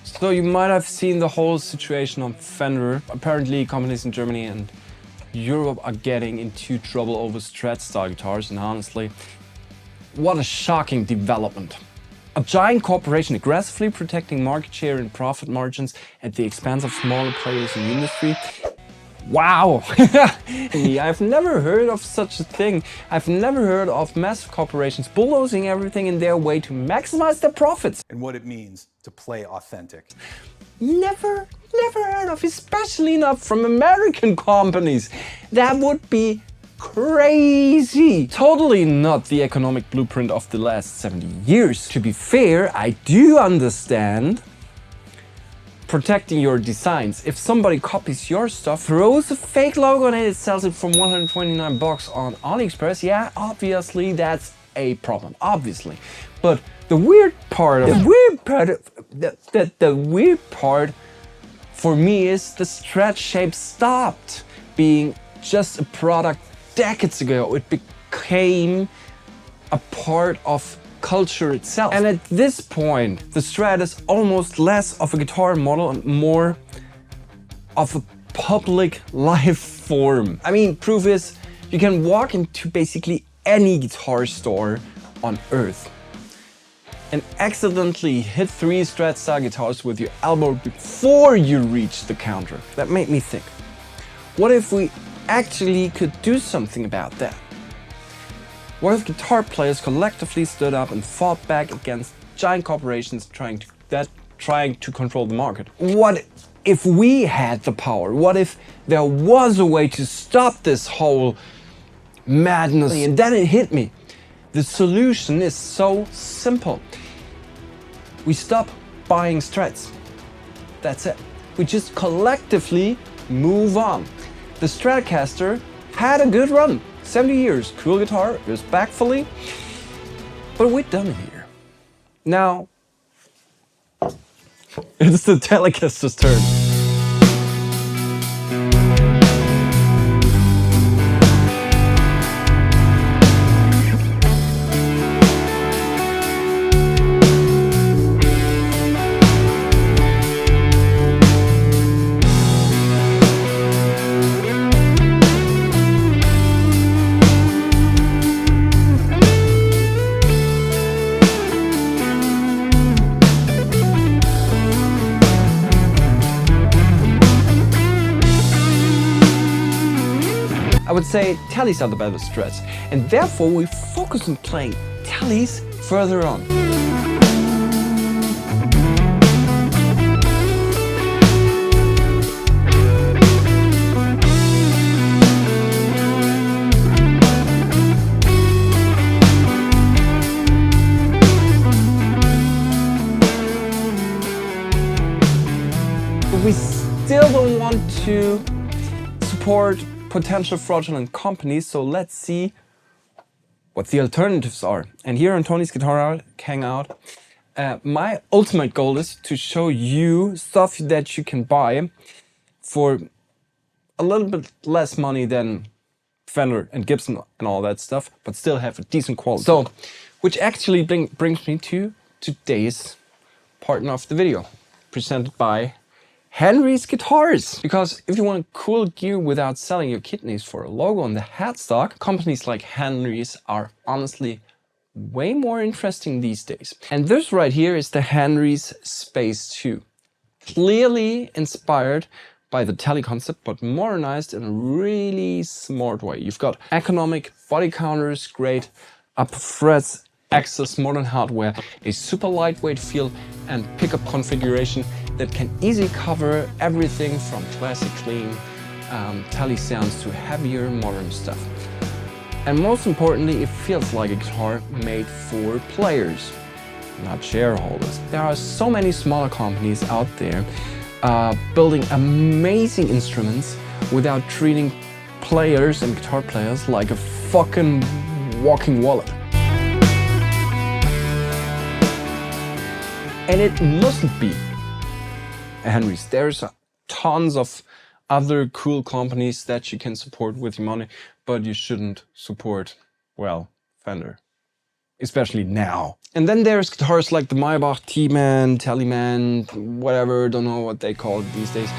So you might have seen the whole situation on Fender. Apparently companies in Germany and Europe are getting into trouble over Strat style guitars, and honestly, what a shocking development. A giant corporation aggressively protecting market share and profit margins at the expense of smaller players in the industry. Wow! I've never heard of such a thing. I've never heard of massive corporations bulldozing everything in their way to maximize their profits. And what it means to play authentic. Never heard of, especially not from American companies. That would be crazy. Totally not the economic blueprint of the last 70 years. To be fair, I do understand protecting your designs. If somebody copies your stuff, throws a fake logo on it, sells it for 129 bucks on AliExpress, yeah, obviously that's a problem, obviously. But the weird part for me is the Strat shape stopped being just a product decades ago. It became a part of culture itself. And at this point, the Strat is almost less of a guitar model and more of a public life form. I mean, proof is you can walk into basically any guitar store on earth and accidentally hit 3 Strat style guitars with your elbow before you reach the counter. That made me think, what if we actually could do something about that? What if guitar players collectively stood up and fought back against giant corporations trying to control the market? What if we had the power? What if there was a way to stop this whole madness? And then it hit me. The solution is so simple. We stop buying Strats. That's it. We just collectively move on. The Stratocaster had a good run. 70 years, cool guitar, respectfully, but we're done here. Now, it's the Telecaster's turn. I would say tellies are the better Strats, and therefore we focus on playing tellies further on. But we still don't want to support potential fraudulent companies, so let's see what the alternatives are. And here on Tony's Guitar Hangout, my ultimate goal is to show you stuff that you can buy for a little bit less money than Fender and Gibson and all that stuff, but still have a decent quality. So, which actually brings me to today's part of the video, presented by Henry's Guitars. Because if you want cool gear without selling your kidneys for a logo on the headstock, companies like Henry's are honestly way more interesting these days. And this right here is the Henry's Space 2. Clearly inspired by the Tele concept, but modernized in a really smart way. You've got economic body counters, great upper frets, access modern hardware, a super lightweight feel and pickup configuration that can easily cover everything from classic clean Tele sounds to heavier modern stuff. And most importantly, it feels like a guitar made for players, not shareholders. There are so many smaller companies out there building amazing instruments without treating players and guitar players like a fucking walking wallet. And it mustn't be a Henry's. There's tons of other cool companies that you can support with your money, but you shouldn't support, well, Fender. Especially now. And then there's guitars like the Maybach T-Man, Teleman, whatever, don't know what they call it these days.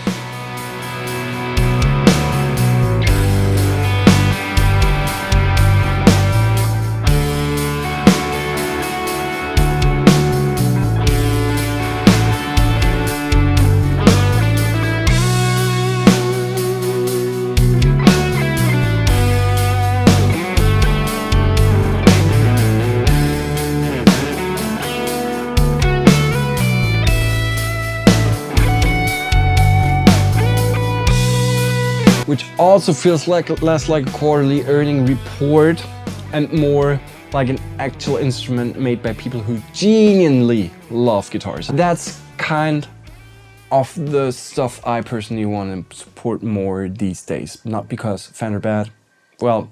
Which also feels less like a quarterly earning report and more like an actual instrument made by people who genuinely love guitars. That's kind of the stuff I personally want to support more these days. Not because Fender bad, well,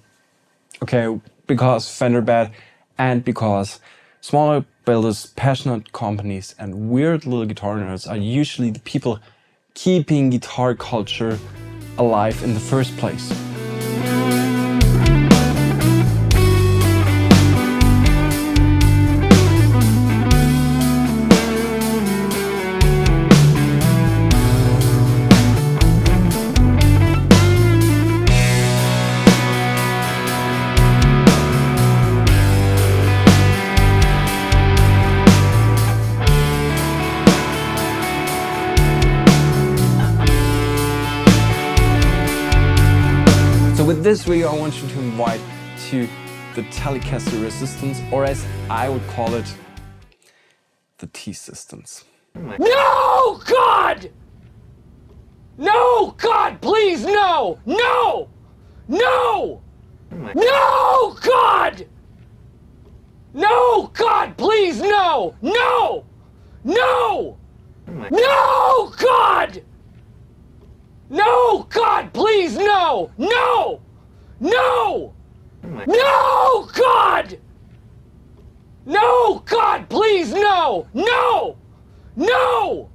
okay, because Fender bad, and because smaller builders, passionate companies, and weird little guitar nerds are usually the people keeping guitar culture alive in the first place. So with this video, I want you to invite to the Telecaster Resistance, or as I would call it, the T-Systems. No, God! No, God, please, no! No! No! No, God! No, God, please, no! No! No! No, God! No, God, please, no! No! No! No, God! No, God, please, no! No! No!